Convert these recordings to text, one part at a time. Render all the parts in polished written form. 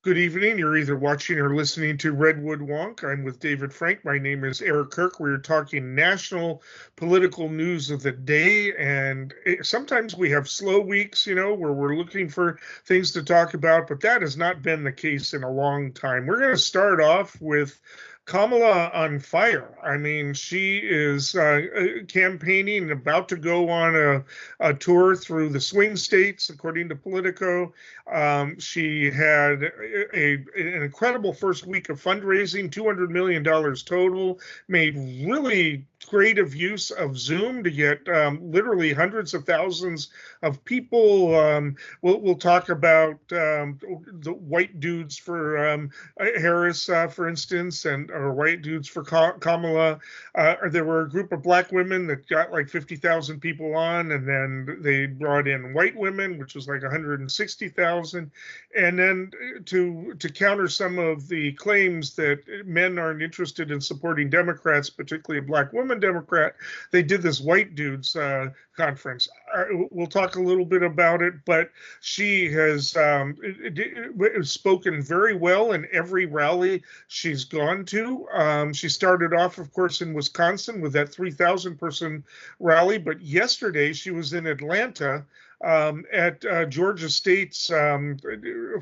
Good evening. You're either watching or listening to Redwood Wonk. I'm with David Frank. My name is Eric Kirk. We're talking national political news of the day. And sometimes we have slow weeks, where we're looking for things to talk about, but that has not been the case in a long time. We're going to start off with Kamala on fire. I mean, she is campaigning and about to go on a tour through the swing states, according to Politico. She had an incredible first week of fundraising, $200 million total, made really creative use of Zoom to get literally hundreds of thousands of people. We'll talk about the white dudes for Harris, for instance, or white dudes for Kamala. There were a group of black women that got like 50,000 people on, and then they brought in white women, which was like 160,000. And then to counter some of the claims that men aren't interested in supporting Democrats, particularly a black woman Democrat, they did this white dudes conference. We'll talk a little bit about it, but she has spoken very well in every rally she's gone to. She started off, of course, in Wisconsin with that 3,000 person rally, but yesterday she was in Atlanta at Georgia State's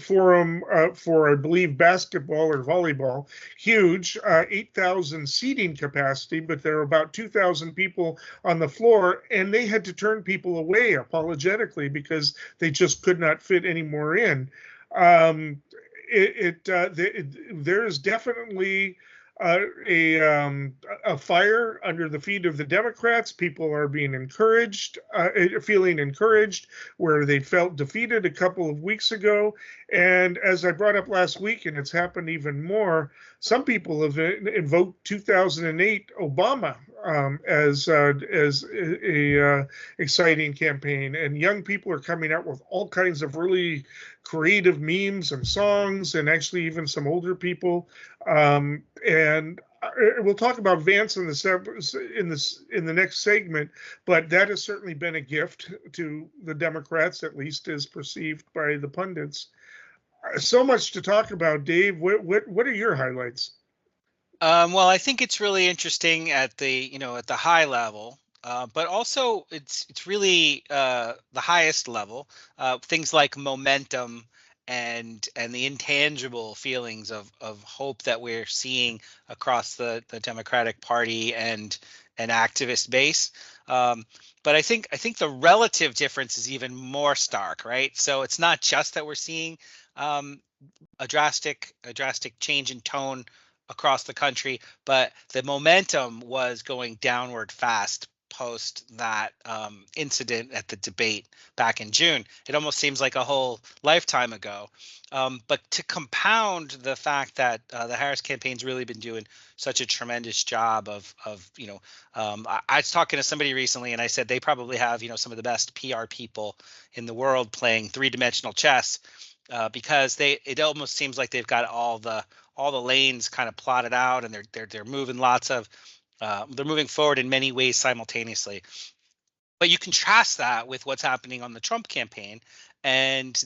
forum for, I believe, basketball or volleyball. Huge, 8,000 seating capacity, but there were about 2,000 people on the floor, and they had to turn people away apologetically because they just could not fit any more in. There's definitely a fire under the feet of the Democrats. People are being encouraged, feeling encouraged where they felt defeated a couple of weeks ago. And as I brought up last week, and it's happened even more, some people have invoked 2008 Obama as a exciting campaign, and young people are coming out with all kinds of really creative memes and songs, and actually even some older people. And we'll talk about Vance in the next segment, but that has certainly been a gift to the Democrats, at least as perceived by the pundits. So much to talk about, Dave. What are your highlights? Well, I think it's really interesting at the high level, but also it's really the highest level. Things like momentum and the intangible feelings of hope that we're seeing across the Democratic Party and an activist base. But I think the relative difference is even more stark, right? So it's not just that we're seeing a drastic change in tone across the country, but the momentum was going downward fast post that incident at the debate back in June. It almost seems like a whole lifetime ago. But to compound the fact that the Harris campaign's really been doing such a tremendous job of I was talking to somebody recently and I said they probably have some of the best PR people in the world playing three-dimensional chess, because it almost seems like they've got all the lanes kind of plotted out, and they're moving they're moving forward in many ways simultaneously. But you contrast that with what's happening on the Trump campaign, and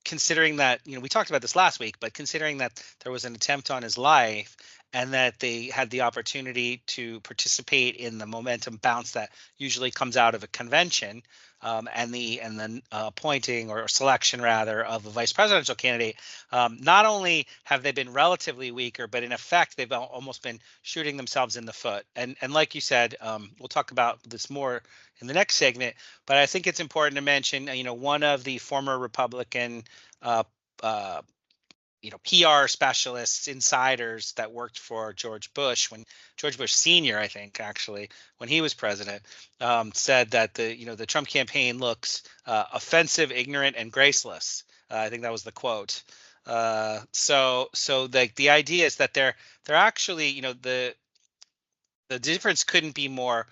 considering that, we talked about this last week, but considering that there was an attempt on his life and that they had the opportunity to participate in the momentum bounce that usually comes out of a convention, and then appointing or selection rather of a vice presidential candidate, not only have they been relatively weaker, but in effect they've almost been shooting themselves in the foot. And like you said, we'll talk about this more in the next segment, but I think it's important to mention, one of the former Republican PR specialists, insiders that worked for George Bush, when George Bush Sr., I think, actually, when he was president, said that the Trump campaign looks offensive, ignorant, and graceless. I think that was the quote. So the idea is that they're actually, the difference couldn't be more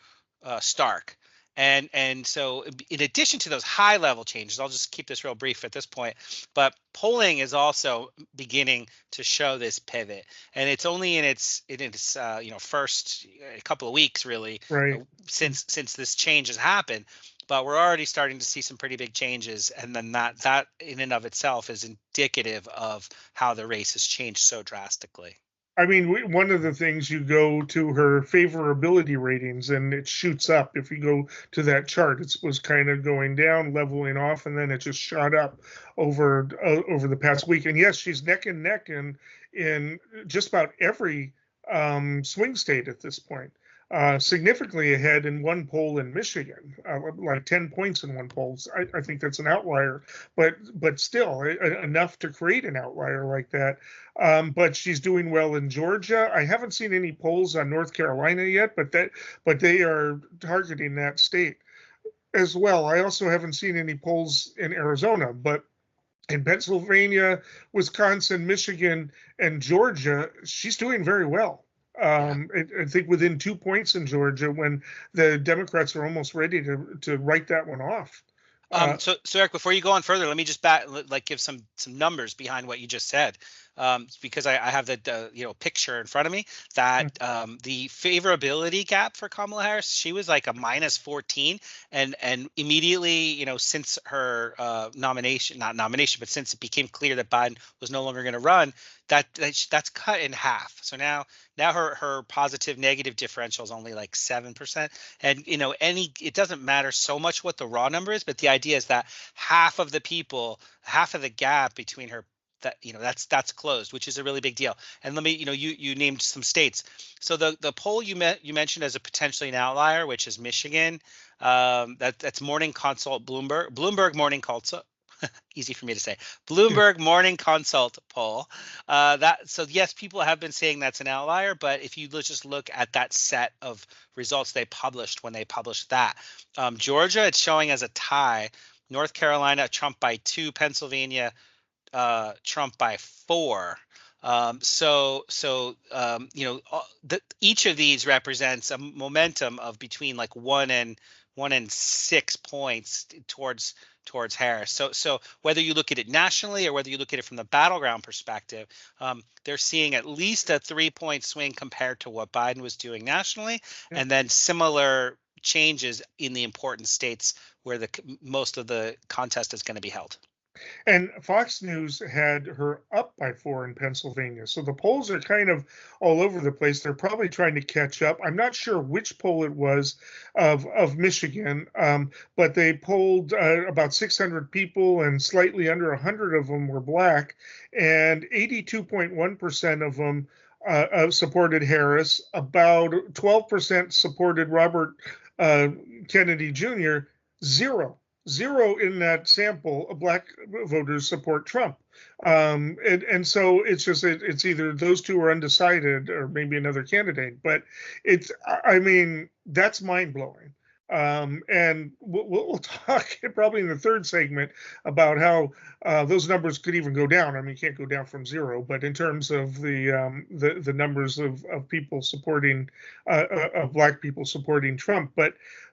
stark. And so in addition to those high level changes, I'll just keep this real brief at this point, but polling is also beginning to show this pivot, and it's only in its first couple of weeks really, right, since this change has happened. but we're already starting to see some pretty big changes, and then that in and of itself is indicative of how the race has changed so drastically. I mean, one of the things, you go to her favorability ratings and it shoots up. If you go to that chart, it was kind of going down, leveling off, and then it just shot up over the past week. And yes, she's neck and neck in just about every swing state at this point. Significantly ahead in one poll in Michigan, like 10 points in one poll. I think that's an outlier, but still enough to create an outlier like that. But she's doing well in Georgia. I haven't seen any polls on North Carolina yet, but they are targeting that state as well. I also haven't seen any polls in Arizona, but in Pennsylvania, Wisconsin, Michigan, and Georgia, she's doing very well. I think within 2 points in Georgia, when the Democrats are almost ready to write that one off. So Eric, before you go on further, let me just give some numbers behind what you just said, because I have the picture in front of me that the favorability gap for Kamala Harris, she was like a -14, and immediately since her not nomination, but since it became clear that Biden was no longer going to run, that's cut in half. So now her positive negative differential is only like 7%, and it doesn't matter so much what the raw number is, but the idea is that half of the gap between her, that's closed, which is a really big deal. And let me, you named some states. So the poll you mentioned as a potentially an outlier, which is Michigan, that's Morning Consult Bloomberg Morning Consult. Easy for me to say. Bloomberg Morning Consult poll. So yes, people have been saying that's an outlier, but if you just look at that set of results they published when they published that, Georgia, it's showing as a tie. North Carolina, Trump by 2. Pennsylvania, Trump by 4. Each of these represents a momentum of between like 1 and 6 points towards Harris. So whether you look at it nationally or whether you look at it from the battleground perspective, they're seeing at least a 3-point swing compared to what Biden was doing nationally, and then similar changes in the important states where most of the contest is going to be held. And Fox News had her up by 4 in Pennsylvania. So the polls are kind of all over the place. They're probably trying to catch up. I'm not sure which poll it was of Michigan, but they polled about 600 people, and slightly under 100 of them were Black, and 82.1% of them supported Harris. About 12% supported Robert Kennedy Jr. Zero in that sample of Black voters support Trump. And so it's either those two are undecided or maybe another candidate. But that's mind blowing. And we'll talk probably in the third segment about how those numbers could even go down. I mean, you can't go down from 0, but in terms of the numbers of people supporting of Black people supporting Trump,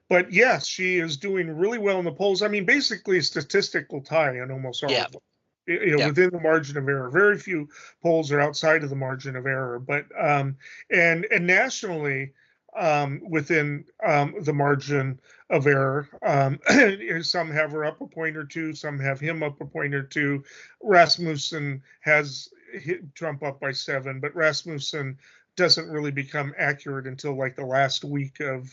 but yes, she is doing really well in the polls. I mean, basically a statistical tie in almost all of them. Within the margin of error. Very few polls are outside of the margin of error, but and nationally, within the margin of error, some have her up a point or two, some have him up a point or two. Rasmussen has hit Trump up by 7, but Rasmussen doesn't really become accurate until like the last week of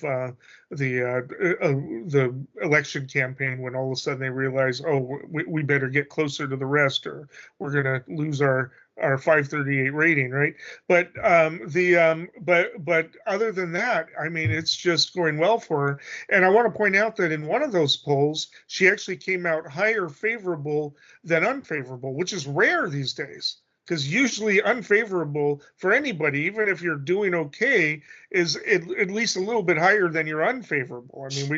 the election campaign, when all of a sudden they realize, oh, we better get closer to the rest, or we're going to lose our 538 rating, right? But but other than that, I mean, it's just going well for her. And I want to point out that in one of those polls, she actually came out higher favorable than unfavorable, which is rare these days, because usually unfavorable for anybody, even if you're doing okay, is at least a little bit higher than your unfavorable. I mean,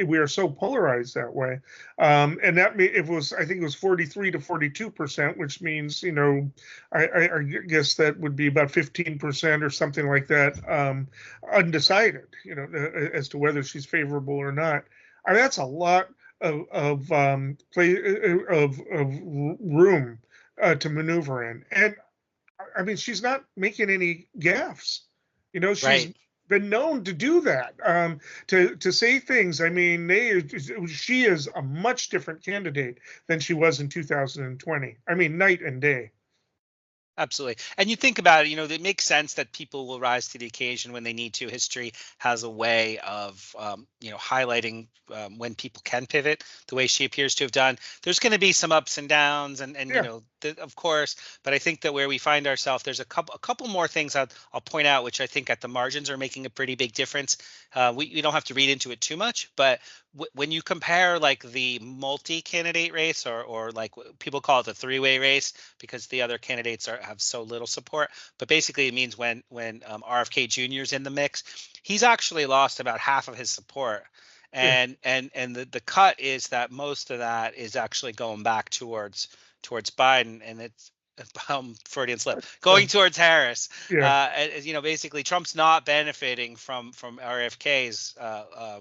we are so polarized that way. And that I think it was 43 to 42%, which means, I guess that would be about 15% or something like that, undecided, as to whether she's favorable or not. I mean, that's a lot of room to maneuver in. And I mean, she's not making any gaffes. She's right. been known to do that, to say things. I mean, she is a much different candidate than she was in 2020. I mean, night and day. Absolutely. And you think about it, it makes sense that people will rise to the occasion when they need to. History has a way of, highlighting when people can pivot the way she appears to have done. There's going to be some ups and downs and Yeah, of course, but I think that where we find ourselves, there's a couple more things I'll point out, which I think at the margins are making a pretty big difference. We don't have to read into it too much, but when you compare like the multi-candidate race or like people call it the three-way race because the other candidates have so little support, but basically it means when RFK Jr. is in the mix, he's actually lost about half of his support. yeah, And the cut is that most of that is actually going back towards Biden, and it's Freudian slip going towards Harris. yeah. Basically Trump's not benefiting from RFK's No,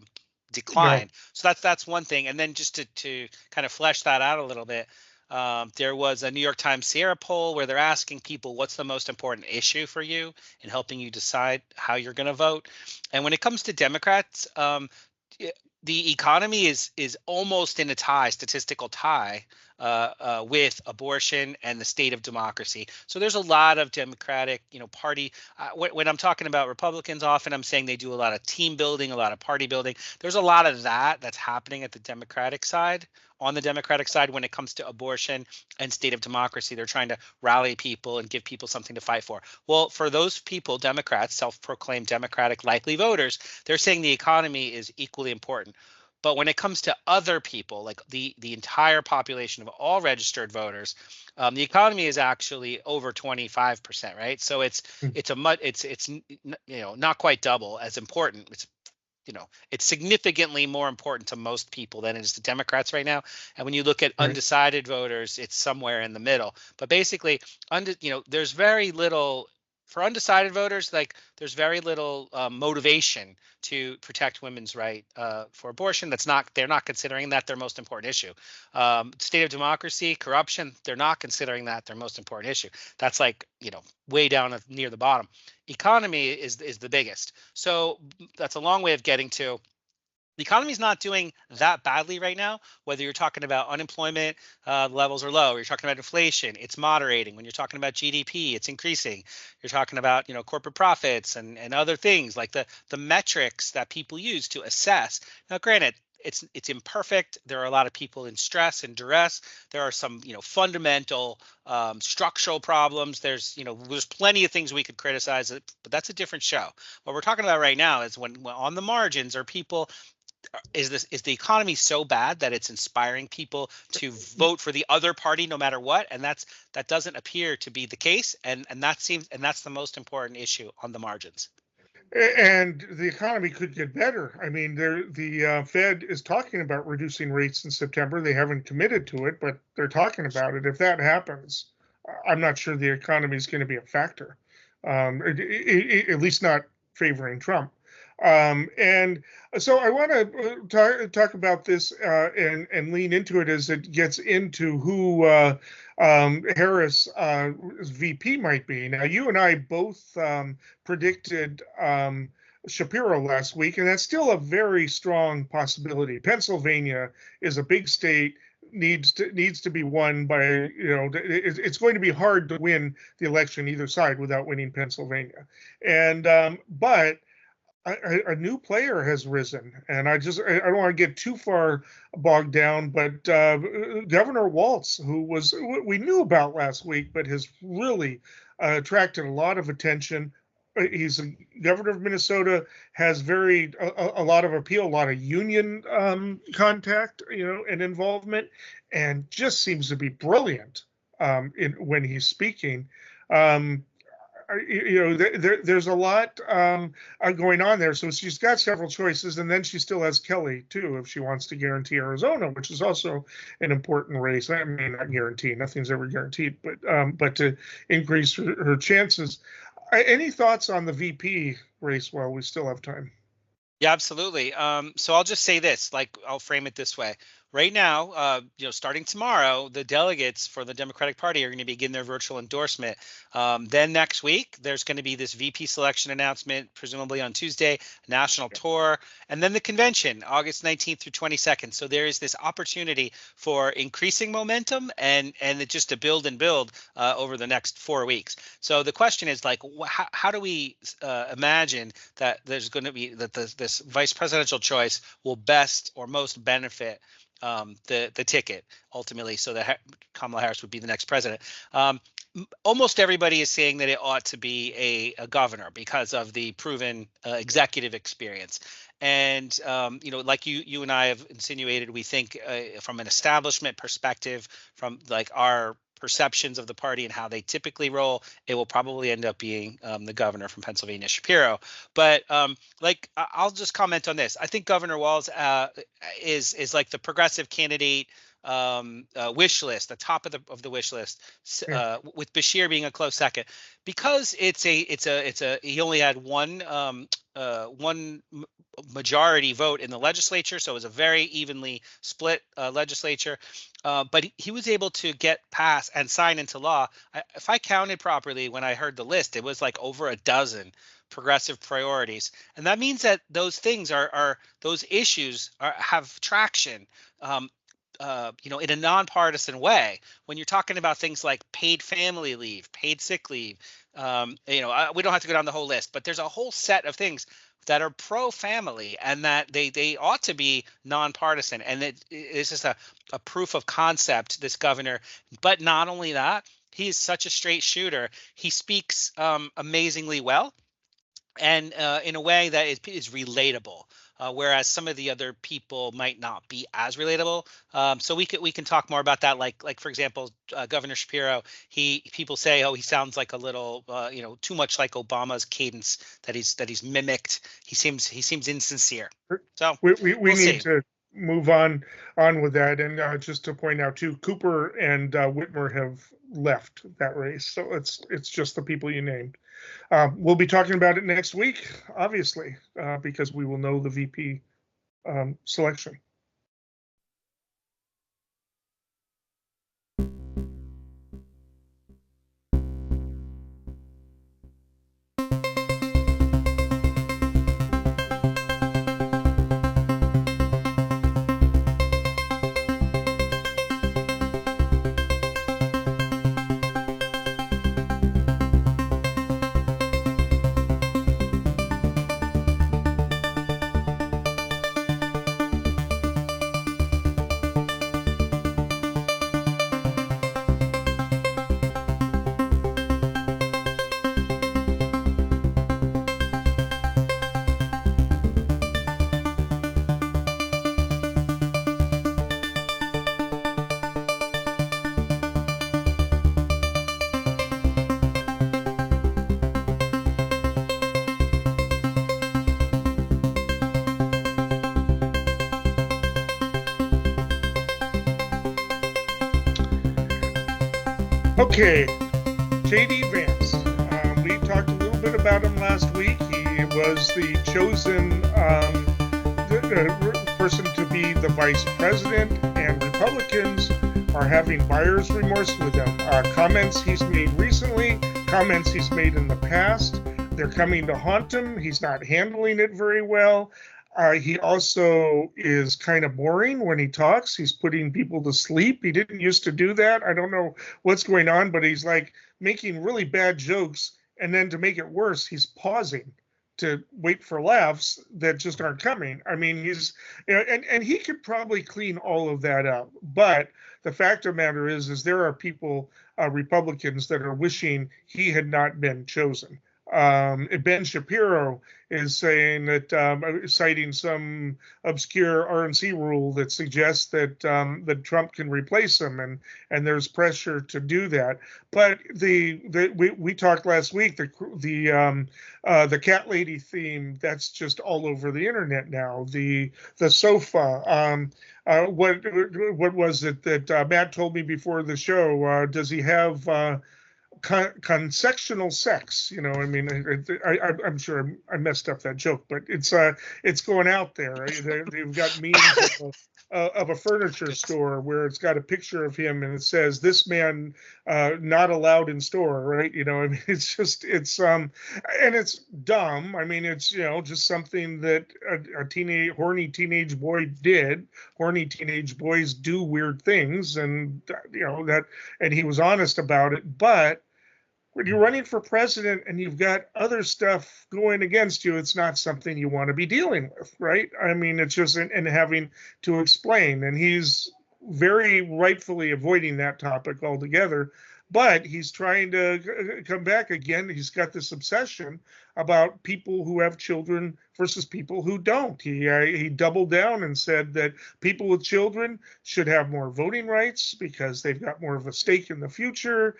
decline. So that's one thing. And then just to kind of flesh that out a little bit, there was a New York Times Sierra poll where they're asking people what's the most important issue for you in helping you decide how you're going to vote. And when it comes to Democrats, the economy is almost in a statistical tie with abortion and the state of democracy. So there's a lot of Democratic, party. When I'm talking about Republicans, often I'm saying they do a lot of team building, a lot of party building. There's a lot of that's happening at the Democratic side. On the Democratic side, when it comes to abortion and state of democracy, they're trying to rally people and give people something to fight for. Well, for those people, Democrats, self-proclaimed Democratic likely voters, they're saying the economy is equally important. But when it comes to other people, like the entire population of all registered voters, the economy is actually over 25%, right? So it's not quite double as important. It's significantly more important to most people than it is to Democrats right now. And when you look at right. undecided voters, it's somewhere in the middle. But basically, there's very little for undecided voters. Like there's very little motivation to protect women's right for abortion. They're not considering that their most important issue. State of democracy, corruption, they're not considering that their most important issue. That's like way down near the bottom. Economy is the biggest. So that's a long way of getting to the economy is not doing that badly right now. Whether you're talking about unemployment levels are low, or you're talking about inflation, it's moderating. When you're talking about GDP, it's increasing. You're talking about corporate profits and other things like the metrics that people use to assess. Now, granted, it's imperfect. There are a lot of people in stress and duress. There are some fundamental structural problems. There's plenty of things we could criticize, but that's a different show. What we're talking about right now is when on the margins are people. Is the economy so bad that it's inspiring people to vote for the other party no matter what? And that doesn't appear to be the case. And that's the most important issue on the margins. And the economy could get better. I mean, the Fed is talking about reducing rates in September. They haven't committed to it, but they're talking about it. If that happens, I'm not sure the economy is going to be a factor, at least not favoring Trump. And so I want to talk about this and lean into it as it gets into who Harris' VP might be. Now, you and I both predicted Shapiro last week, and that's still a very strong possibility. Pennsylvania is a big state. Needs to be won by it's going to be hard to win the election either side without winning Pennsylvania, and but a new player has risen, and I don't want to get too far bogged down, but Governor Walz, who we knew about last week, but has really attracted a lot of attention. He's a governor of Minnesota, has a lot of appeal, a lot of union contact, and involvement, and just seems to be brilliant when he's speaking. There's a lot going on there. So she's got several choices, and then she still has Kelly too, if she wants to guarantee Arizona, which is also an important race. I mean, not guarantee, nothing's ever guaranteed, but to increase her chances. Any thoughts on the VP race while we still have time? Yeah, absolutely. So I'll just say this, like I'll frame it this way. right now, starting tomorrow, the delegates for the Democratic Party are going to begin their virtual endorsement. Then next week, there's going to be this VP selection announcement, presumably on Tuesday, national tour, and then the convention, August 19th through 22nd. So there is this opportunity for increasing momentum and just to build and build over the next 4 weeks. So the question is like, how do we imagine that there's going to be that this vice presidential choice will best or most benefit the ticket ultimately, so that Kamala Harris would be the next president. Almost everybody is saying that it ought to be a governor because of the proven executive experience. And like you and I have insinuated, we think from an establishment perspective, from like our perceptions of the party and how they typically roll, it will probably end up being the governor from Pennsylvania, Shapiro. But I'll just comment on this. I think Governor Walz is like the progressive candidate wish list, the top of the wish list, with Bashir being a close second, because he only had one majority vote in the legislature, so it was a very evenly split legislature. But he was able to get passed and sign into law. If I counted properly when I heard the list, it was like over a dozen progressive priorities, and that means that those things those issues have traction. In a nonpartisan way. When you're talking about things like paid family leave, paid sick leave, we don't have to go down the whole list, but there's a whole set of things that are pro-family and that they ought to be nonpartisan. And it's just a proof of concept, this governor. But not only that, he's such a straight shooter. He speaks amazingly well, and in a way that is relatable. Whereas some of the other people might not be as relatable. So we can talk more about that. Like for example, Governor Shapiro. People say, oh, he sounds like a little, too much like Obama's cadence that he's mimicked. He seems insincere. So we we'll need see. to move on with that. And just to point out too, Cooper and Whitmer have left that race. So it's just the people you named. We'll be talking about it next week, obviously, because we will know the VP selection. Okay, J.D. Vance. We talked a little bit about him last week. He was the chosen person to be the vice president, and Republicans are having buyer's remorse with him. Comments he's made recently, comments he's made in the past, they're coming to haunt him. He's not handling it very well. He also is kind of boring when he talks. He's putting people to sleep. He didn't used to do that. I don't know what's going on, but he's like making really bad jokes. And then to make it worse, he's pausing to wait for laughs that just aren't coming. I mean, and he could probably clean all of that up. But the fact of the matter is there are people, Republicans, that are wishing he had not been chosen. Ben Shapiro is saying that, citing some obscure RNC rule that suggests that that Trump can replace him, and there's pressure to do that. But we talked last week, the cat lady theme, that's just all over the internet now. The sofa. What was it that Matt told me before the show? Does he have consectional sex. I mean, I'm sure I messed up that joke, but it's going out there. Right? They've got memes of a furniture store where it's got a picture of him and it says this man not allowed in store, right? I mean, and it's dumb. I mean, it's just something that a horny teenage boy did. Horny teenage boys do weird things, and and he was honest about it. But when you're running for president and you've got other stuff going against you, it's not something you want to be dealing with, right? I mean, it's just and having to explain, and he's very rightfully avoiding that topic altogether. But he's trying to come back again. He's got this obsession about people who have children versus people who don't. He doubled down and said that people with children should have more voting rights because they've got more of a stake in the future.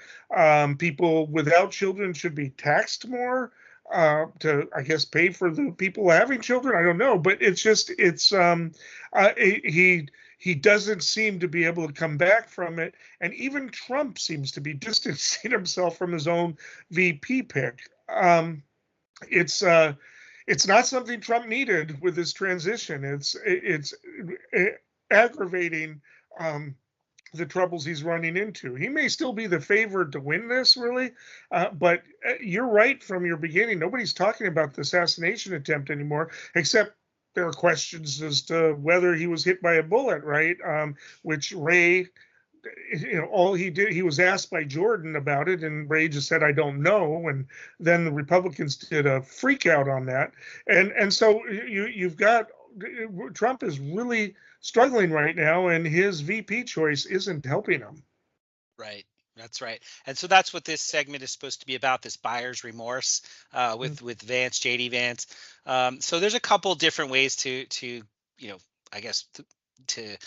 People without children should be taxed more to, I guess, pay for the people having children. I don't know, but he doesn't seem to be able to come back from it. And even Trump seems to be distancing himself from his own VP pick. It's not something Trump needed with this transition. It's aggravating the troubles he's running into. He may still be the favorite to win this, really, but you're right from your beginning. Nobody's talking about the assassination attempt anymore, except there are questions as to whether he was hit by a bullet, right? Which Ray, all he did, he was asked by Jordan about it, and Ray just said, "I don't know." And then the Republicans did a freak out on that, and so you've got Trump is really struggling right now, and his VP choice isn't helping him. Right. That's right. And so that's what this segment is supposed to be about, this buyer's remorse with Vance, JD Vance. So there's a couple different ways to I guess to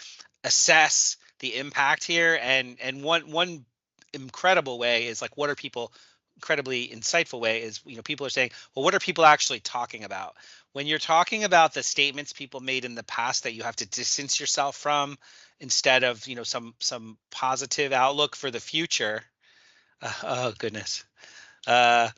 assess the impact here. And one incredible way is like, what are people incredibly insightful way is, people are saying, well, what are people actually talking about? When you're talking about the statements people made in the past that you have to distance yourself from, instead of some positive outlook for the future. Oh goodness. Then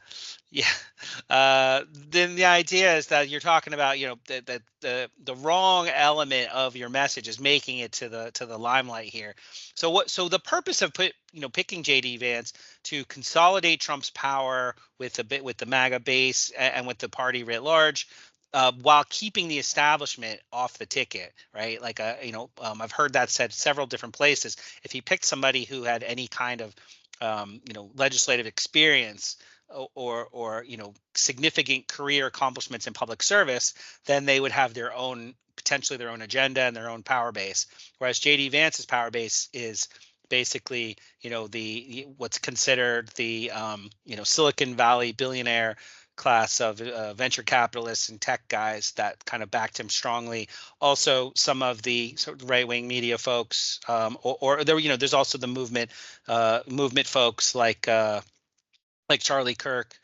the idea is that you're talking about that the wrong element of your message is making it to the limelight here. So the purpose of picking JD Vance to consolidate Trump's power with the MAGA base and with the party writ large, while keeping the establishment off the ticket, right? Like, I've heard that said several different places. If he picked somebody who had any kind of, legislative experience or significant career accomplishments in public service, then they would have potentially their own agenda and their own power base. Whereas JD Vance's power base is basically, what's considered the, Silicon Valley billionaire class of venture capitalists and tech guys that kind of backed him strongly. Also, some of the sort of right-wing media folks, or there, there's also the movement folks like Charlie Kirk,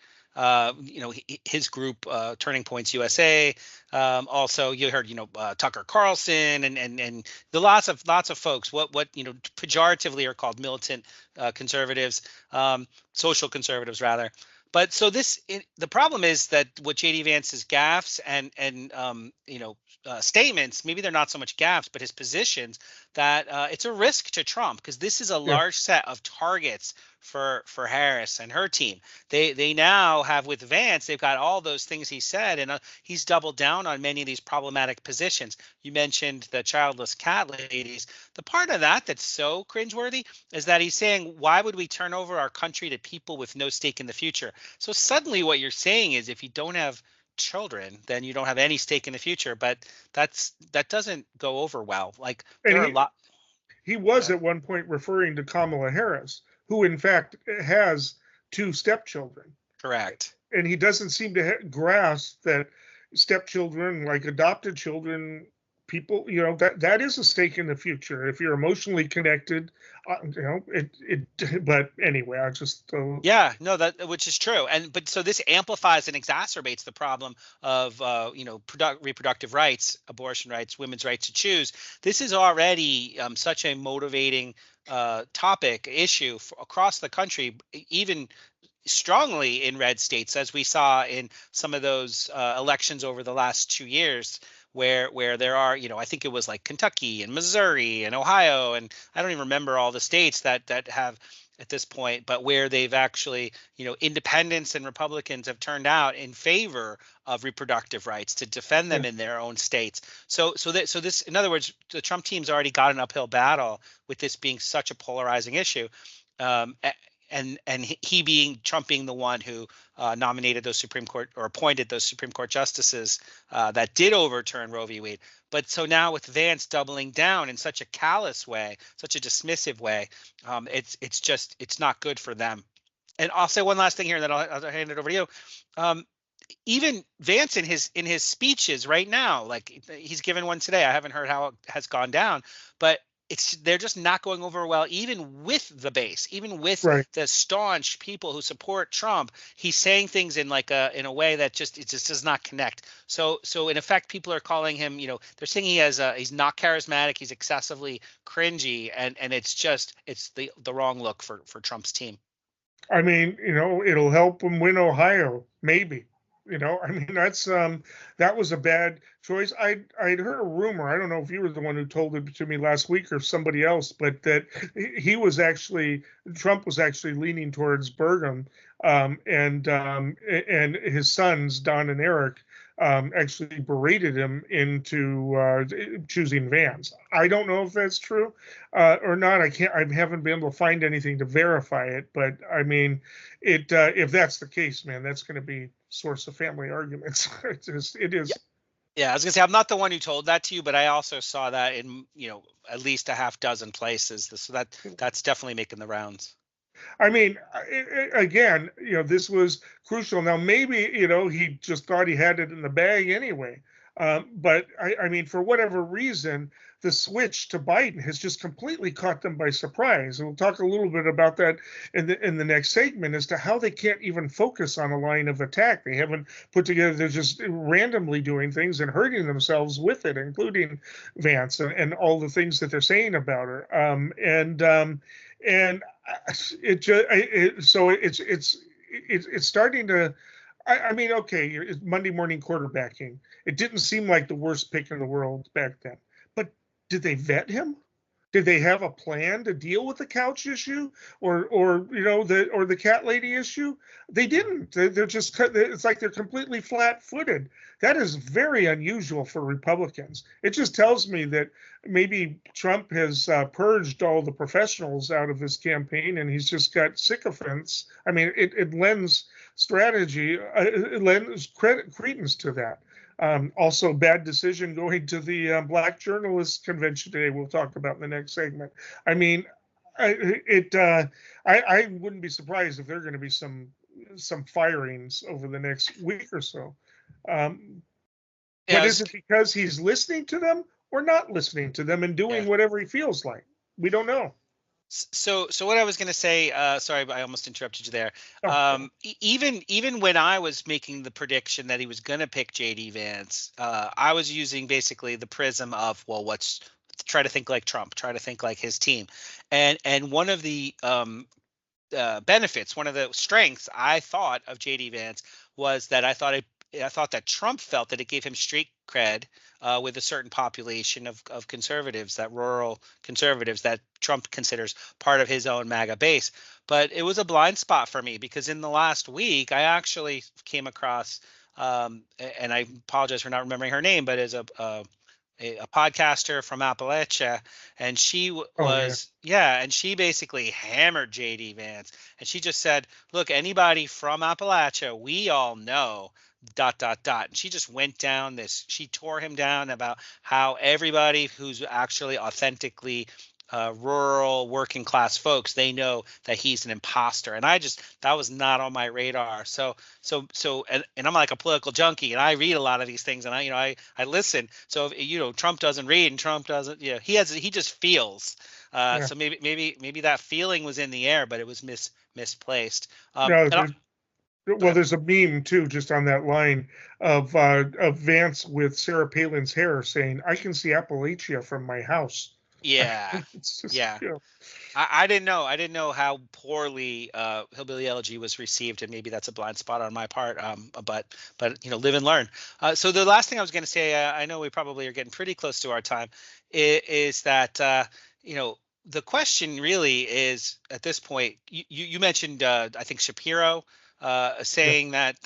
his group, Turning Points USA. Also, you heard, Tucker Carlson and the lots of folks. What pejoratively are called militant conservatives, social conservatives rather. But so the problem is that what JD Vance's gaffes and statements, maybe they're not so much gaffes, but his positions, that it's a risk to Trump, because this is a large set of targets for Harris and her team. They now have, with Vance, they've got all those things he said, and he's doubled down on many of these problematic positions. You mentioned the childless cat ladies. The part of that that's so cringeworthy is that he's saying, why would we turn over our country to people with no stake in the future? So suddenly what you're saying is, if you don't have children, then you don't have any stake in the future. But that doesn't go over well. Like, there are a lot. He was at one point referring to Kamala Harris, who in fact has 2 stepchildren. Correct. And he doesn't seem to grasp that stepchildren, like adopted children, people, that is a stake in the future. If you're emotionally connected, but anyway, I just. Yeah, no, that which is true, but so this amplifies and exacerbates the problem of reproductive rights, abortion rights, women's rights to choose. This is already such a motivating topic issue across the country, even strongly in red states, as we saw in some of those elections over the last 2 years, where there are, I think it was like Kentucky and Missouri and Ohio, and I don't even remember all the states that have at this point, but where they've actually, independents and Republicans have turned out in favor of reproductive rights to defend them in their own states. So this, in other words, the Trump team's already got an uphill battle with this being such a polarizing issue. And Trump being the one who nominated those Supreme Court or appointed those Supreme Court justices that did overturn Roe v. Wade. But so now with Vance doubling down in such a callous way, such a dismissive way, it's not good for them. And I'll say one last thing here, and then I'll hand it over to you. Even Vance in his speeches right now, like he's given one today. I haven't heard how it has gone down, but they're just not going over well, even with the base, even with the staunch people who support Trump. He's saying things in a way that just does not connect. So in effect, people are calling him, they're saying he's not charismatic, he's excessively cringy, and it's the wrong look for Trump's team. I mean, it'll help him win Ohio, maybe. That's that was a bad choice. I'd heard a rumor. I don't know if you were the one who told it to me last week or somebody else, but that Trump was actually leaning towards Burgum, and his sons Don and Eric actually berated him into choosing Vance. I don't know if that's true or not. I haven't been able to find anything to verify it, but I mean, if that's the case, man, that's going to be source of family arguments. It is. Yeah, I was gonna say I'm not the one who told that to you, but I also saw that in at least a half dozen places. So that's definitely making the rounds. I mean, again, this was crucial. Now, maybe, he just thought he had it in the bag anyway. But I mean, for whatever reason, the switch to Biden has just completely caught them by surprise. And we'll talk a little bit about that in the next segment as to how they can't even focus on a line of attack. They haven't put together. They're just randomly doing things and hurting themselves with it, including Vance and all the things that they're saying about her. And it's starting to. I mean, okay, it's Monday morning quarterbacking. It didn't seem like the worst pick in the world back then. But did they vet him? Did they have a plan to deal with the couch issue or the cat lady issue? They didn't. They're just, it's like they're completely flat-footed. That is very unusual for Republicans. It just tells me that maybe Trump has purged all the professionals out of his campaign and he's just got sycophants. I mean, it lends strategy, it lends credence to that. Also, bad decision going to the Black Journalists Convention today. We'll talk about in the next segment. I mean, I wouldn't be surprised if there are going to be some firings over the next week or so. But is it because he's listening to them or not listening to them and doing whatever he feels like? We don't know. So what I was going to say, sorry, I almost interrupted you there. Even when I was making the prediction that he was going to pick J.D. Vance, I was using basically the prism of, well, try to think like Trump, try to think like his team. And one of the benefits, one of the strengths I thought of J.D. Vance was that I thought that Trump felt that it gave him street cred with a certain population of conservatives, that rural conservatives that Trump considers part of his own MAGA base. But it was a blind spot for me because in the last week, I actually came across, and I apologize for not remembering her name, but as a podcaster from Appalachia, and she and she basically hammered J.D. Vance, and she just said, look, anybody from Appalachia, we all know ... And she just went down she tore him down about how everybody who's actually authentically rural working class folks, they know that he's an imposter. And that was not on my radar. And I'm like a political junkie, and I read a lot of these things, and I listen. So if, Trump doesn't read and Trump doesn't, he just feels. Yeah. So maybe that feeling was in the air, but it was misplaced. No, And Go ahead. there's a meme too, just on that line of Vance with Sarah Palin's hair saying, "I can see Appalachia from my house." Yeah. It's just, Yeah. I didn't know. I didn't know how poorly Hillbilly Elegy was received, and maybe that's a blind spot on my part. But live and learn. So the last thing I was going to say, I know we probably are getting pretty close to our time, is that the question really is at this point. You mentioned I think Shapiro yeah. saying that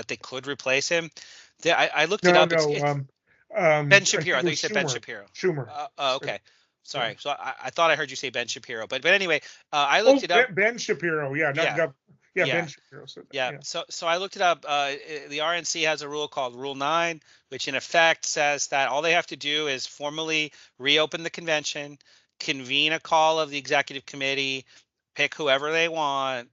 they could replace him. I looked it No, up. no. Ben I think Shapiro. I it thought was you said Ben Schumer. Shapiro. Schumer said, Okay. yeah. Sorry. So I thought I heard you say Ben Shapiro, but anyway, I looked Oh, it up. Ben Shapiro. Yeah, not Yeah, Gov. Yeah, yeah, Ben Shapiro said that. yeah. Yeah. So I looked it up. The RNC has a rule called Rule 9, which in effect says that all they have to do is formally reopen the convention, convene a call of the executive committee, pick whoever they want,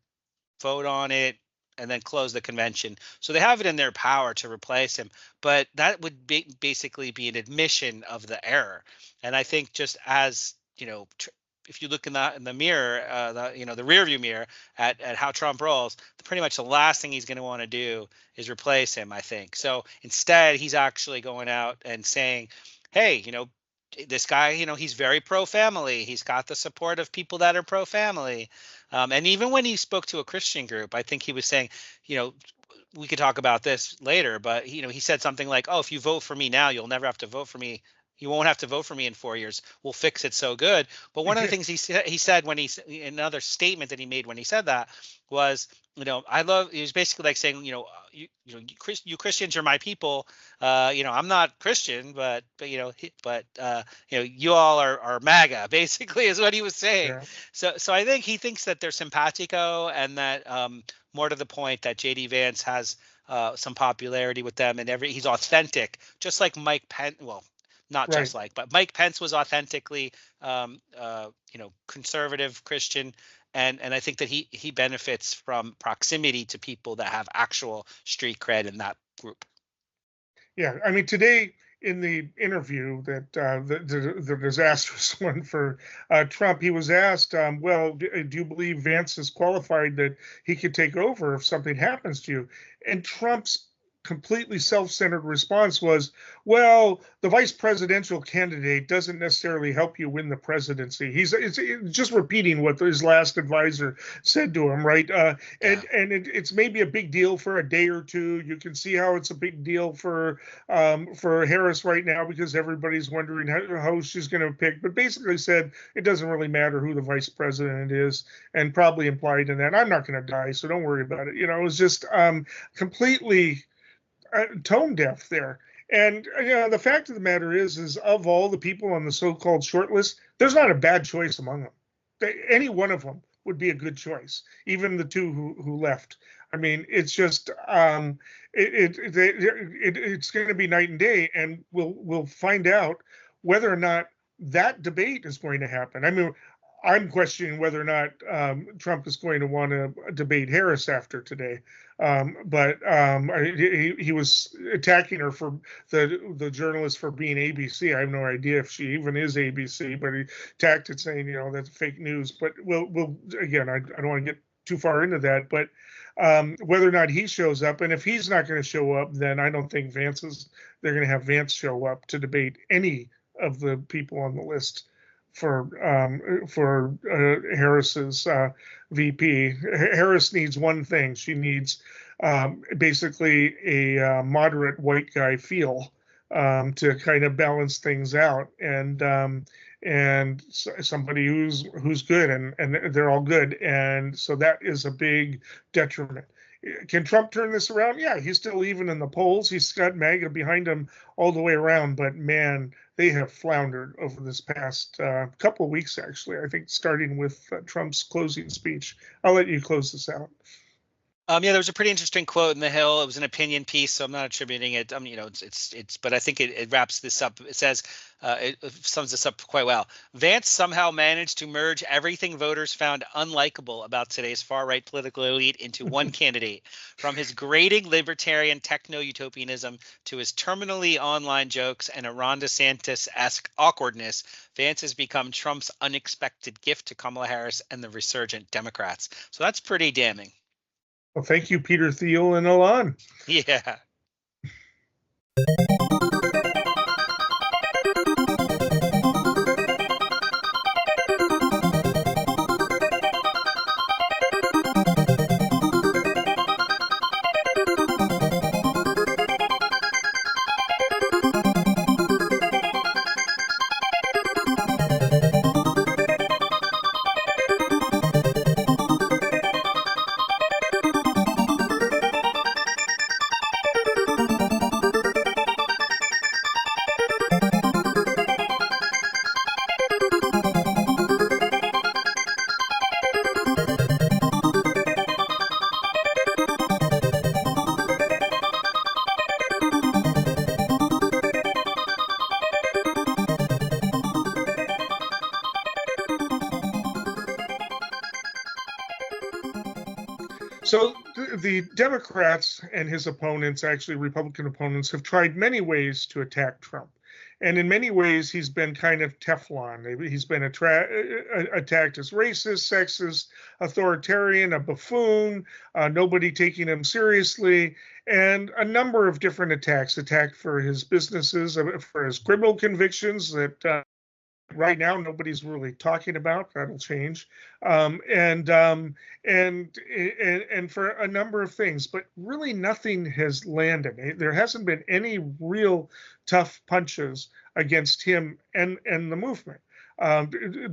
vote on it, and then close the convention. So they have it in their power to replace him, but that would basically be an admission of the error. And I think just as if you look in the mirror, the rear view mirror at how Trump rolls, pretty much the last thing he's going to want to do is replace him, I think. So instead, he's actually going out and saying, hey, this guy, he's very pro-family. He's got the support of people that are pro-family. And even when he spoke to a Christian group, I think he was saying, we could talk about this later, but he said something like, "Oh, if you vote for me now, you'll never have to vote for me. You won't have to vote for me in 4 years. We'll fix it so good." But one of the things he said when another statement that he made when he said that was, he was basically like saying, you Christians are my people. I'm not Christian, but you all are MAGA, basically is what he was saying. Yeah. So I think he thinks that they're simpatico, and that more to the point that JD Vance has some popularity with them, and he's authentic, just like Mike Pence. Well, not Right. just like, but Mike Pence was authentically, conservative Christian, and I think that he benefits from proximity to people that have actual street cred in that group. Yeah, I mean, today in the interview that the disastrous one for Trump, he was asked, "Well, do you believe Vance is qualified that he could take over if something happens to you?" And Trump's completely self-centered response was, "Well, the vice presidential candidate doesn't necessarily help you win the presidency." It's just repeating what his last advisor said to him, right? It's maybe a big deal for a day or two. You can see how it's a big deal for Harris right now because everybody's wondering how she's going to pick. But basically said it doesn't really matter who the vice president is, and probably implied in that I'm not going to die, so don't worry about it. It was just completely tone deaf there. And the fact of the matter is of all the people on the so-called short list, there's not a bad choice among them. Any one of them would be a good choice, even the two who left. I mean, it's just it's going to be night and day, and we'll find out whether or not that debate is going to happen. I mean, I'm questioning whether or not Trump is going to want to debate Harris after today. But he was attacking her for the journalist for being ABC. I have no idea if she even is ABC, but he attacked it saying, that's fake news. But we'll again, I don't want to get too far into that, but whether or not he shows up, and if he's not going to show up, then I don't think they're going to have Vance show up to debate any of the people on the list for Harris's VP. Harris needs one thing. She needs basically a moderate white guy feel to kind of balance things out, and somebody who's good, and they're all good, and so that is a big detriment. Can Trump turn this around? Yeah, he's still even in the polls. He's got MAGA behind him all the way around, but man, they have floundered over this past couple of weeks, actually. I think starting with Trump's closing speech. I'll let you close this out. Yeah, there was a pretty interesting quote in the Hill. It was an opinion piece, so I'm not attributing it. But I think it wraps this up. It says, it sums this up quite well. Vance somehow managed to merge everything voters found unlikable about today's far-right political elite into one candidate. From his grating libertarian techno-utopianism to his terminally online jokes and a Ron DeSantis-esque awkwardness, Vance has become Trump's unexpected gift to Kamala Harris and the resurgent Democrats. So that's pretty damning. Well, thank you, Peter Thiel and Alon. Yeah. So the Democrats and his opponents, actually Republican opponents, have tried many ways to attack Trump. And in many ways, he's been kind of Teflon. He's been attacked as racist, sexist, authoritarian, a buffoon, nobody taking him seriously, and a number of different attacks. Attacked for his businesses, for his criminal convictions that right now nobody's really talking about. That'll change, and for a number of things, but really nothing has landed. There hasn't been any real tough punches against him and the movement.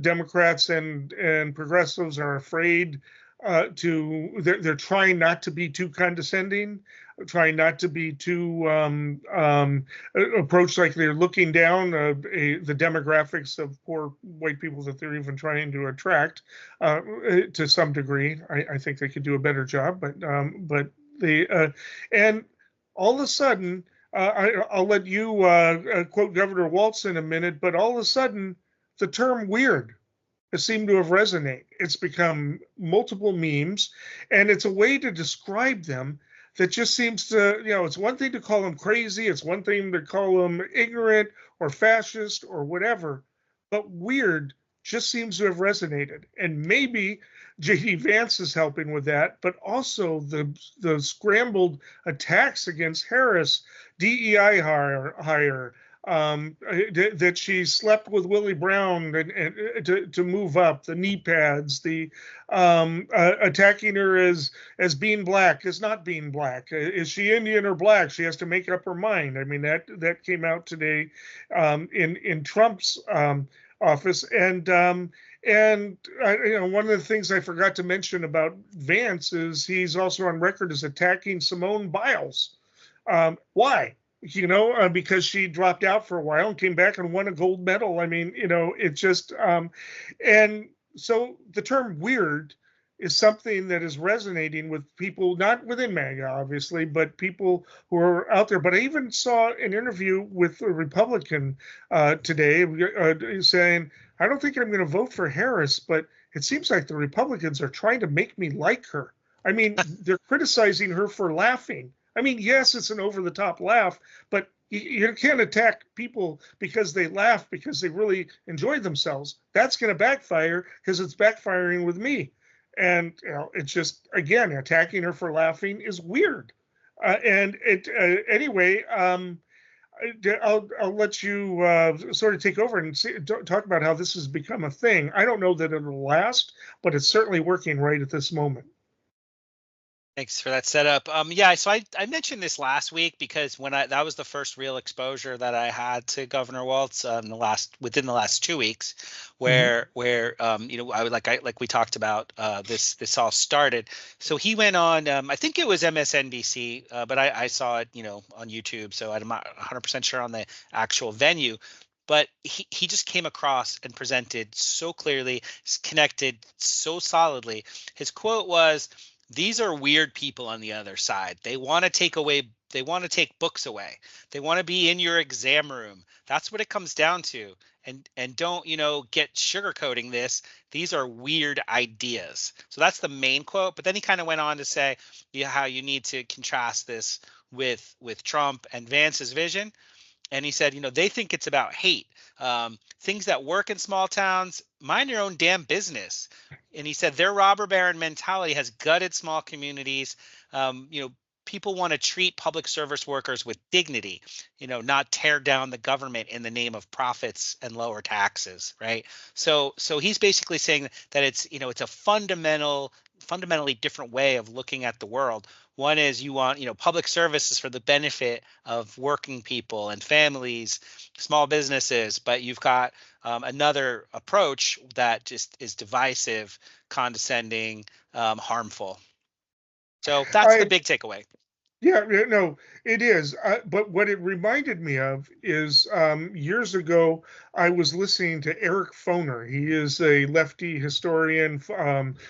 Democrats and progressives are afraid they're trying not to be too condescending, trying not to be too approach like they're looking down the demographics of poor white people that they're even trying to attract to some degree. I think they could do a better job, but they and all of a sudden, I'll let you quote Governor Walz in a minute, but all of a sudden the term weird has seemed to have resonated. It's become multiple memes, and it's a way to describe them that just seems to, it's one thing to call them crazy, it's one thing to call them ignorant or fascist or whatever, but weird just seems to have resonated. And maybe J.D. Vance is helping with that, but also the scrambled attacks against Harris, DEI hire, that she slept with Willie Brown and to move up, the knee pads, the attacking her as being black, as not being black. Is she Indian or black? She has to make up her mind. I mean, that came out today in Trump's office. And one of the things I forgot to mention about Vance is he's also on record as attacking Simone Biles. Why? Because she dropped out for a while and came back and won a gold medal. I mean, it just, and so the term weird is something that is resonating with people, not within MAGA, obviously, but people who are out there. But I even saw an interview with a Republican today saying, I don't think I'm going to vote for Harris, but it seems like the Republicans are trying to make me like her. I mean, they're criticizing her for laughing. I mean, yes, it's an over-the-top laugh, but you can't attack people because they laugh because they really enjoyed themselves. That's going to backfire because it's backfiring with me. And it's just, again, attacking her for laughing is weird. Anyway, I'll let you sort of take over and talk about how this has become a thing. I don't know that it'll last, but it's certainly working right at this moment. Thanks for that setup. Yeah, so I mentioned this last week because that was the first real exposure that I had to Governor Walz within the last 2 weeks, where I would like we talked about this all started. So he went on, I think it was MSNBC, but I saw it on YouTube, so I'm not 100% sure on the actual venue. But he just came across and presented so clearly, connected so solidly. His quote was, these are weird people on the other side. They want to take books away. They want to be in your exam room. That's what it comes down to. And don't, get sugarcoating this. These are weird ideas. So that's the main quote. But then he kind of went on to say, how you need to contrast this with Trump and Vance's vision. And he said, they think it's about hate. Things that work in small towns, mind your own damn business. And he said their robber baron mentality has gutted small communities. People want to treat public service workers with dignity, not tear down the government in the name of profits and lower taxes, right? So he's basically saying that it's a fundamentally different way of looking at the world. One is you want, public services for the benefit of working people and families, small businesses, but you've got another approach that just is divisive, condescending, harmful. So that's the big takeaway. Yeah, no, it is. But what it reminded me of is years ago, I was listening to Eric Foner. He is a lefty historian,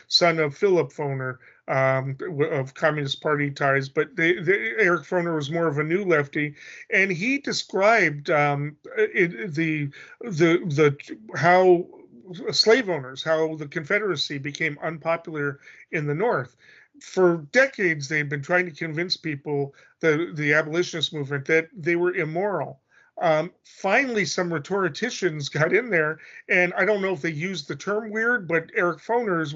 son of Philip Foner, of Communist Party ties. But Eric Foner was more of a new lefty, and he described the how slave owners, how the Confederacy became unpopular in the North. For decades, they've been trying to convince people, the abolitionist movement, that they were immoral. Finally, some rhetoricians got in there, and I don't know if they used the term weird, but Eric Foner's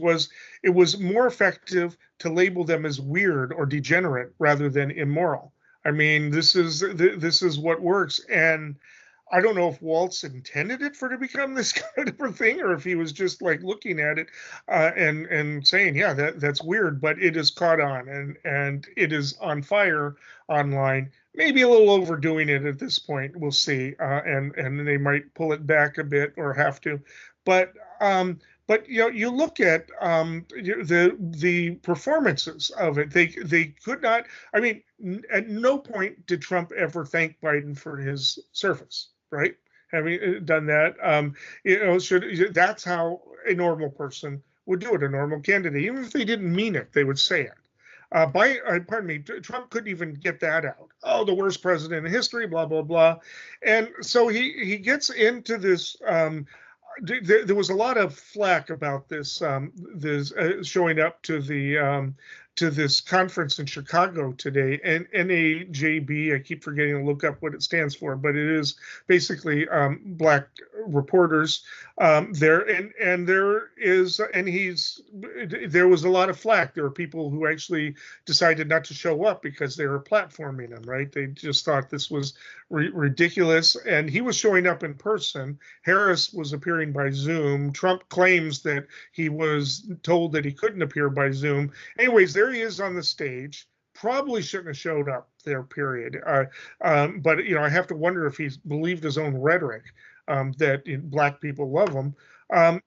it was more effective to label them as weird or degenerate rather than immoral. I mean, this is what works, and I don't know if Waltz intended it for to become this kind of a thing, or if he was just like looking at it and saying, "Yeah, that's weird," but it is caught on and it is on fire online. Maybe a little overdoing it at this point. We'll see, and they might pull it back a bit or have to, but. You look at the performances of it. They could not. I mean, at no point did Trump ever thank Biden for his service. Right? Having done that, that's how a normal person would do it. A normal candidate, even if they didn't mean it, they would say it. Pardon me, Trump couldn't even get that out. Oh, the worst president in history, blah blah blah, and so he gets into this. There was a lot of flack about this showing up to this conference in Chicago today, and NAJB. I keep forgetting to look up what it stands for, but it is basically Black reporters there, and there was a lot of flack. There were people who actually decided not to show up because they were platforming him. Right? They just thought this was ridiculous, and he was showing up in person. Harris was appearing by Zoom. Trump claims that he was told that he couldn't appear by Zoom. Anyways, there he is on the stage. Probably shouldn't have showed up there, period. But I have to wonder if he's believed his own rhetoric, that Black people love him.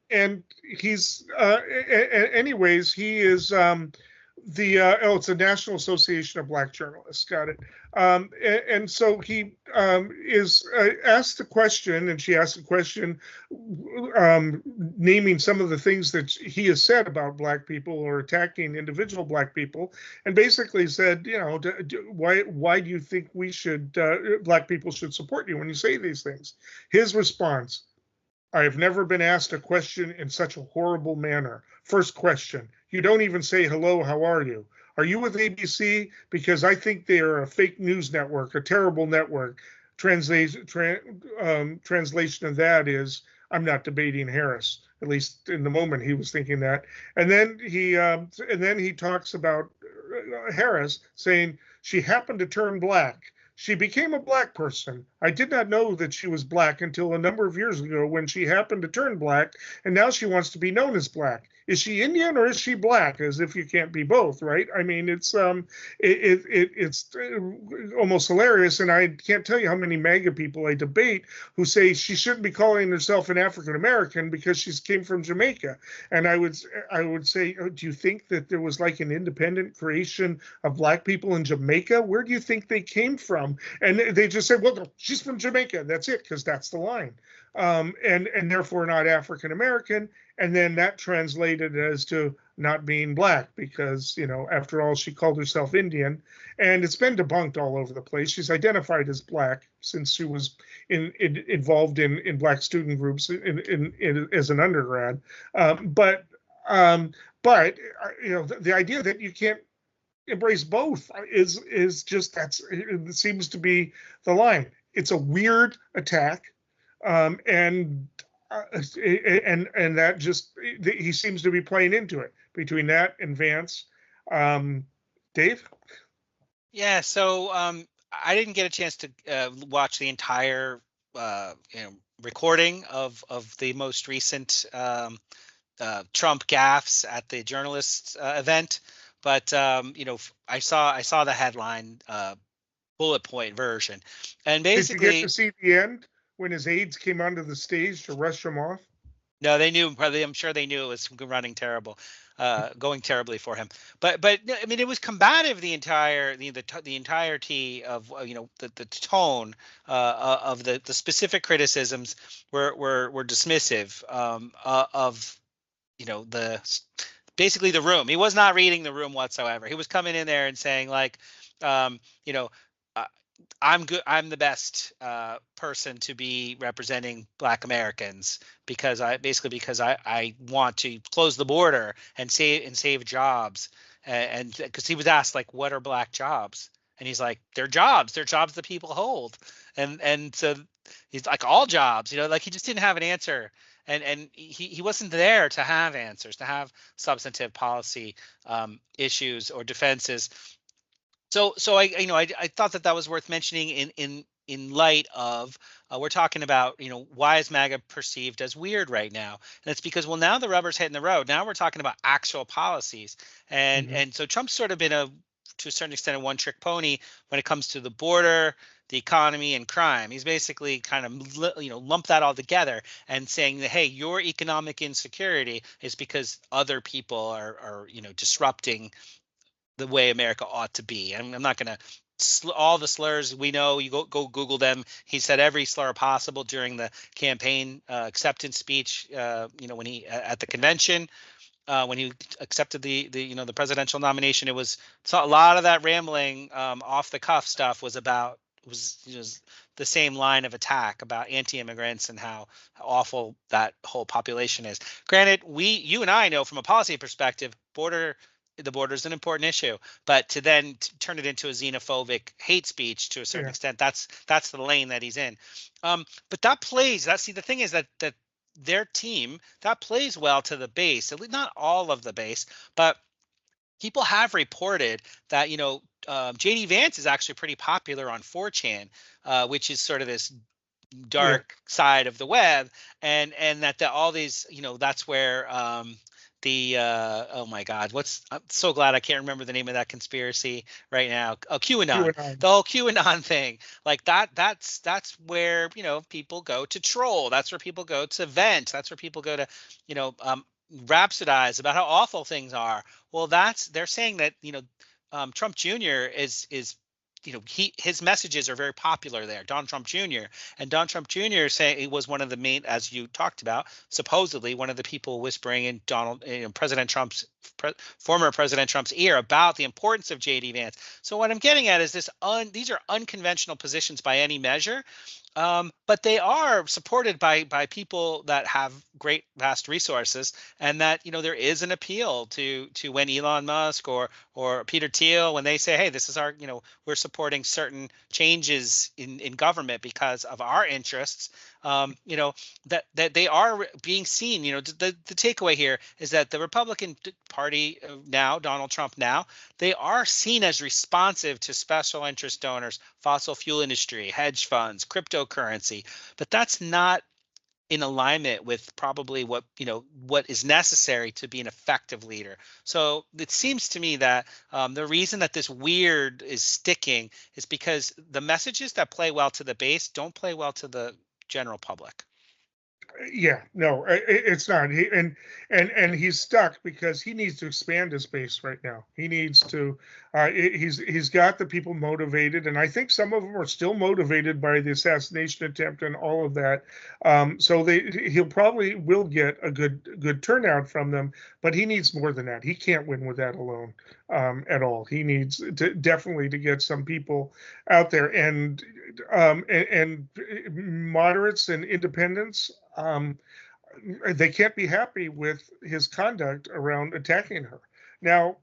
And he's, anyways, he is it's the National Association of Black Journalists. Got it. And so he is asked the question, and she asked the question, naming some of the things that he has said about Black people or attacking individual Black people, and basically said, why do you think Black people should support you when you say these things? His response: I have never been asked a question in such a horrible manner. First question: you don't even say hello, how are you? Are you with ABC? Because I think they are a fake news network, a terrible network. Translation of that is, I'm not debating Harris. At least in the moment he was thinking that. And then he talks about Harris saying she happened to turn Black. She became a Black person. I did not know that she was Black until a number of years ago when she happened to turn Black, and now she wants to be known as Black. Is she Indian or is she Black? As if you can't be both, right? I mean, it's almost hilarious, and I can't tell you how many MAGA people I debate who say she shouldn't be calling herself an African American because she came from Jamaica. And I would say, do you think that there was like an independent creation of Black people in Jamaica? Where do you think they came from? And they just said, well, she's she's from Jamaica. That's it, because that's the line, and therefore not African American. And then that translated as to not being black, because after all, she called herself Indian, and it's been debunked all over the place. She's identified as black since she was involved in black student groups as an undergrad. But the idea that you can't embrace both is just it seems to be the line. It's a weird attack, and that just he seems to be playing into it between that and Vance. Dave? Yeah, so I didn't get a chance to watch the entire recording of the most recent Trump gaffes at the journalists event, but I saw the headline bullet point version, and basically, did you get to see the end when his aides came onto the stage to rush him off? No, they knew. Probably, I'm sure they knew it was running terrible, going terribly for him. But I mean, it was combative. The entirety of the tone of the specific criticisms were dismissive of basically the room. He was not reading the room whatsoever. He was coming in there and saying like, I'm good. I'm the best person to be representing Black Americans because I want to close the border and save jobs. And because he was asked like, what are Black jobs? And he's like, they're jobs that people hold. And so he's like, all jobs, like he just didn't have an answer. And he wasn't there to have answers, to have substantive policy issues or defenses. So I thought that was worth mentioning in light of we're talking about why is MAGA perceived as weird right now, and it's because now the rubber's hitting the road. Now we're talking about actual policies, and so Trump's sort of been to a certain extent a one-trick pony when it comes to the border, the economy, and crime. He's basically kind of lumped that all together and saying that, hey, your economic insecurity is because other people are disrupting the way America ought to be. I'm not going to all the slurs we know. You go Google them. He said every slur possible during the campaign acceptance speech. When he at the convention, when he accepted the presidential nomination, it was a lot of that rambling off the cuff stuff was the same line of attack about anti-immigrants and how awful that whole population is. Granted, you and I know from a policy perspective, the border is an important issue, but to then turn it into a xenophobic hate speech to a certain extent, that's the lane that he's in. But that plays. The thing is that their team that plays well to the base, at least not all of the base, but people have reported that JD Vance is actually pretty popular on 4chan, which is sort of this dark side of the web, and that all these that's where oh my God, I'm so glad I can't remember the name of that conspiracy right now. Oh, QAnon. The whole QAnon thing, like that's where people go to troll. That's where people go to vent. That's where people go to rhapsodize about how awful things are. Well, they're saying that Trump Jr. is his messages are very popular there. Donald Trump Jr. And Donald Trump Jr. He was one of the main, as you talked about, supposedly one of the people whispering in former President Trump's ear about the importance of J.D. Vance. So what I'm getting at is these are unconventional positions by any measure. But they are supported by people that have great vast resources, and that there is an appeal to when Elon Musk or Peter Thiel, when they say, hey, this is our we're supporting certain changes in government because of our interests, that they are being seen. The takeaway here is that the Republican Party now, Donald Trump now, they are seen as responsive to special interest donors, fossil fuel industry, hedge funds, cryptocurrency, but that's not in alignment with probably what is necessary to be an effective leader. So it seems to me that the reason that this weird is sticking is because the messages that play well to the base don't play well to the general public. Yeah, no, it's not. And he's stuck because he needs to expand his base right now. He needs to. He's got the people motivated, and I think some of them are still motivated by the assassination attempt and all of that. So he'll probably will get a good turnout from them, but he needs more than that. He can't win with that alone at all. He needs definitely to get some people out there, and moderates and independents, they can't be happy with his conduct around attacking her. Now,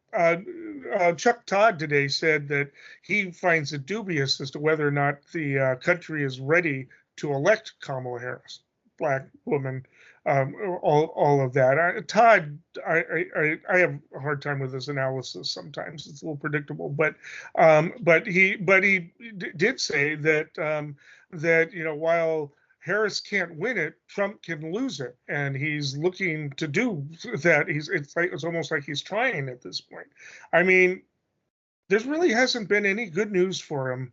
Chuck Todd today said that he finds it dubious as to whether or not the country is ready to elect Kamala Harris, black woman, all of that. Todd, I have a hard time with his analysis sometimes. It's a little predictable, but he did say that while Harris can't win it, Trump can lose it, and he's looking to do that. It's almost like he's trying at this point. I mean, there really hasn't been any good news for him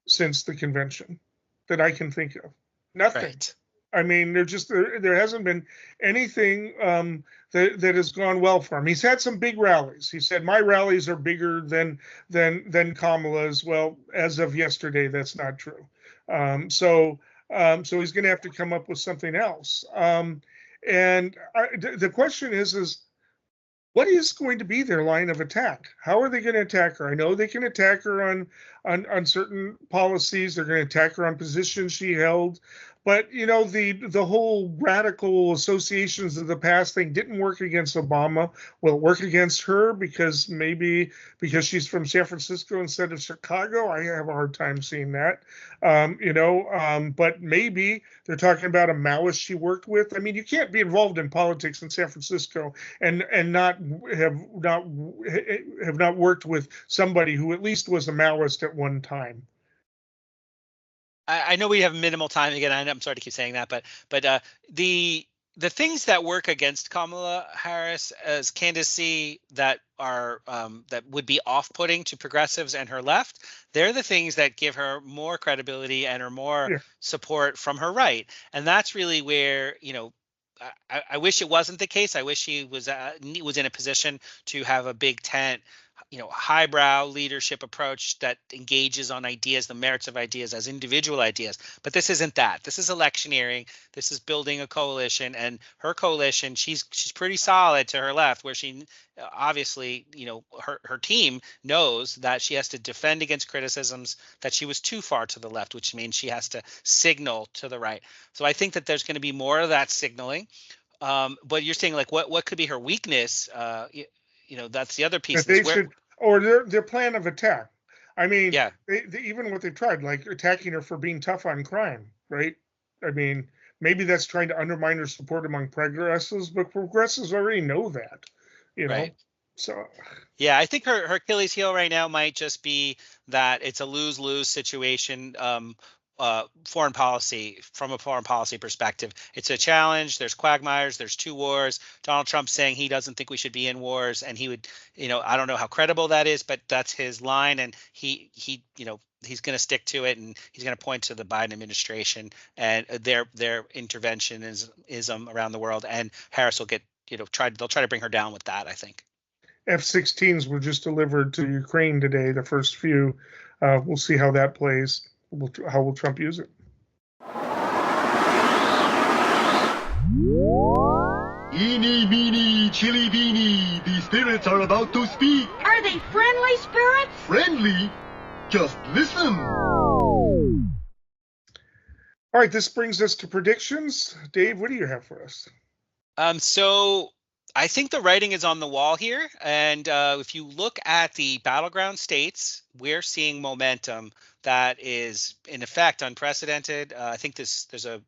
since the convention that I can think of. Nothing. Right. I mean, there hasn't been anything that has gone well for him. He's had some big rallies. He said my rallies are bigger than Kamala's. Well, as of yesterday, that's not true. So he's going to have to come up with something else. And the question is what is going to be their line of attack? How are they going to attack her? I know they can attack her on certain policies. They're going to attack her on positions she held. But, the whole radical associations of the past thing didn't work against Obama. Will it work against her because she's from San Francisco instead of Chicago? I have a hard time seeing that. But maybe they're talking about a Maoist she worked with. I mean, you can't be involved in politics in San Francisco and not have not worked with somebody who at least was a Maoist at one time. I know we have minimal time again. I'm sorry to keep saying that, but the things that work against Kamala Harris as candidacy that are that would be off-putting to progressives and her left, they're the things that give her more credibility and are more support from her right. And that's really where, I wish it wasn't the case. I wish she was in a position to have a big tent, highbrow leadership approach that engages on ideas, the merits of ideas as individual ideas. But this isn't that. This is electioneering. This is building a coalition, and her coalition, she's pretty solid to her left, where she obviously, her team knows that she has to defend against criticisms that she was too far to the left, which means she has to signal to the right. So I think that there's going to be more of that signaling. But you're saying, like, what could be her weakness? That's the other piece. Or their plan of attack. I mean, even what they tried, like attacking her for being tough on crime, right? I mean, maybe that's trying to undermine her support among progressives, but progressives already know that, Right. So. Yeah, I think her Achilles heel right now might just be that it's a lose-lose situation. Foreign policy, from a foreign policy perspective, it's a challenge. There's quagmires. There's 2 wars. Donald Trump saying he doesn't think we should be in wars, and he would, I don't know how credible that is, but that's his line, and he he's going to stick to it, and he's going to point to the Biden administration and their interventionism around the world, and Harris will get they'll try to bring her down with that, I think. F-16s were just delivered to Ukraine today, the first few. We'll see how that plays. How will Trump use it? Eeny, meeny, chili beany, the spirits are about to speak. Are they friendly spirits? Friendly? Just listen. All right, this brings us to predictions. Dave, what do you have for us? So I think the writing is on the wall here. And if you look at the battleground states, we're seeing momentum that is in effect unprecedented. I think there's a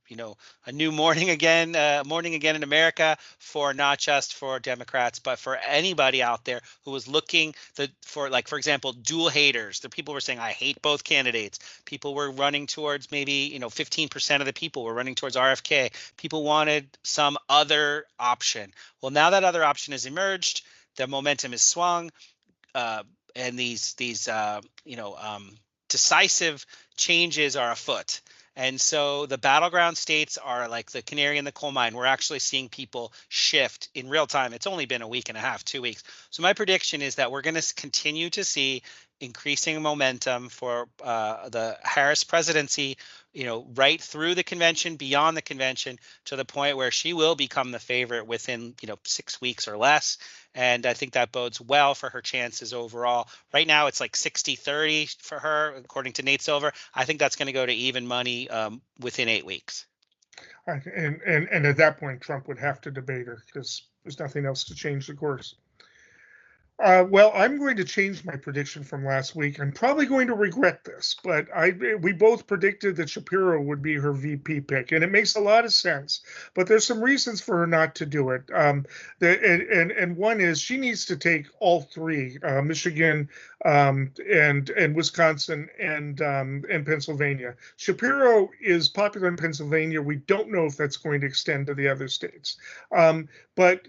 new morning again in America, for not just for Democrats, but for anybody out there who was looking for example, dual haters. The people were saying, I hate both candidates. People were running towards maybe 15% of the people were running towards RFK. People wanted some other option. Well, now that other option has emerged, the momentum is swung, and these decisive changes are afoot. And so the battleground states are like the canary in the coal mine. We're actually seeing people shift in real time. It's only been a week and a half, 2 weeks. So my prediction is that we're going to continue to see increasing momentum for the Harris presidency, right through the convention, beyond the convention, to the point where she will become the favorite within, 6 weeks or less. And I think that bodes well for her chances overall. Right now, it's like 60-30 for her, according to Nate Silver. I think that's going to go to even money within 8 weeks. And at that point, Trump would have to debate her because there's nothing else to change the course. Well, I'm going to change my prediction from last week. I'm probably going to regret this, but we both predicted that Shapiro would be her VP pick, and it makes a lot of sense. But there's some reasons for her not to do it. And one is she needs to take all three, Michigan and Wisconsin and Pennsylvania. Shapiro is popular in Pennsylvania. We don't know if that's going to extend to the other states. But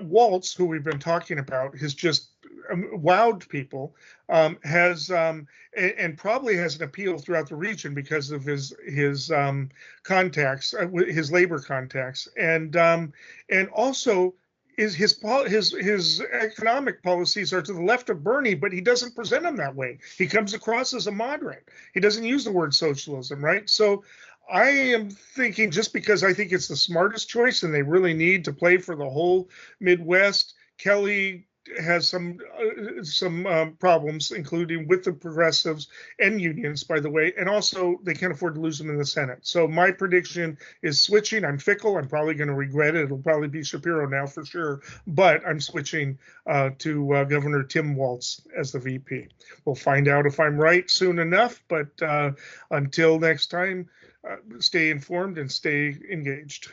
Waltz, who we've been talking about, has just wowed people, has and probably has an appeal throughout the region because of his contacts, his labor contacts, and also his economic policies are to the left of Bernie, but he doesn't present them that way. He comes across as a moderate. He doesn't use the word socialism, right? So I am thinking, just because I think it's the smartest choice and they really need to play for the whole Midwest, Kelly has some problems, including with the progressives and unions, by the way, and also they can't afford to lose them in the Senate. So my prediction is switching. I'm fickle. I'm probably going to regret it. It'll probably be Shapiro now for sure, but I'm switching to Governor Tim Waltz as the VP. We'll find out if I'm right soon enough, but until next time, stay informed and stay engaged.